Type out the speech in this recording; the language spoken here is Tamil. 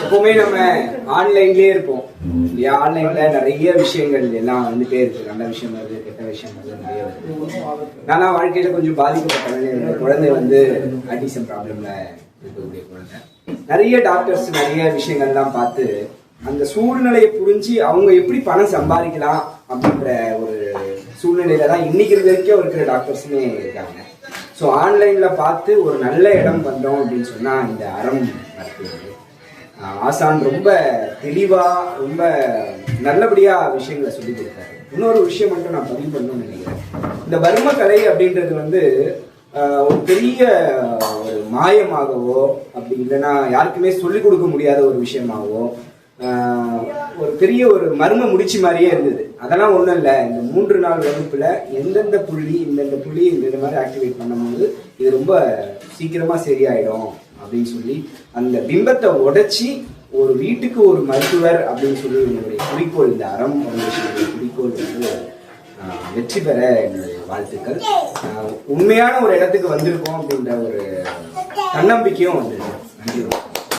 எப்பவுமே நம்ம ஆன்லைன்லயே இருப்போம் இல்லையா? ஆன்லைன்ல நிறைய விஷயங்கள் எல்லாம் வந்துட்டே இருக்கு. நல்ல விஷயம் வருது, கெட்ட விஷயம் வருது, நிறைய வருது. நானா வாழ்க்கையில கொஞ்சம் பாதிக்கப்பட்டவன். குழந்தை வந்து ஆட்டிசம் ப்ராப்ளம்ல இருக்கக்கூடிய குழந்தை. நிறைய டாக்டர்ஸ் நிறைய விஷயங்கள்லாம் பார்த்து அந்த சூழ்நிலையை புரிஞ்சு அவங்க எப்படி பணம் சம்பாதிக்கலாம் அப்படின்ற ஒரு சூழ்நிலையில தான் இன்னைக்கு வரைக்கும் இருக்கிற டாக்டர்ஸுமே இருக்காங்க. ஸோ ஆன்லைன்ல பார்த்து ஒரு நல்ல இடம் வந்தோம் அப்படின்னு சொன்னா இந்த அறம் மருத்துவமனை. ஆசான் ரொம்ப தெளிவா ரொம்ப நல்லபடியா விஷயங்களை சொல்லி கொடுத்தாரு. இன்னொரு விஷயம் மட்டும் நான் பதிவு பண்ணணும்னு நினைக்கிறேன். இந்த வர்ம கலை அப்படின்றது வந்து ஒரு பெரிய ஒரு மாயமாகவோ அப்படி இல்லைன்னா யாருக்குமே சொல்லிக் கொடுக்க முடியாத ஒரு விஷயமாகவோ ஒரு பெரிய ஒரு மர்ம முடிச்சு மாதிரியே இருந்தது. அதெல்லாம் ஒன்றும் இல்லை. இந்த 3 நாள் வகுப்புல எந்தெந்த புள்ளி இந்த புள்ளி இந்த மாதிரி ஆக்டிவேட் பண்ணும்போது இது ரொம்ப சீக்கிரமா சரியாயிடும் அப்படின்னு சொல்லி அந்த பிம்பத்தை உடைச்சி ஒரு வீட்டுக்கு ஒரு மருத்துவர் அப்படின்னு சொல்லி என்னுடைய குறிக்கோள், இந்த அறம் ஃபவுண்டேஷனுடைய குறிக்கோள் வந்து வெற்றி பெற என்னுடைய வாழ்த்துக்கள். உண்மையான ஒரு இடத்துக்கு வந்திருக்கோம் அப்படின்ற ஒரு தன்னம்பிக்கையும் வந்துருக்கு. நன்றி.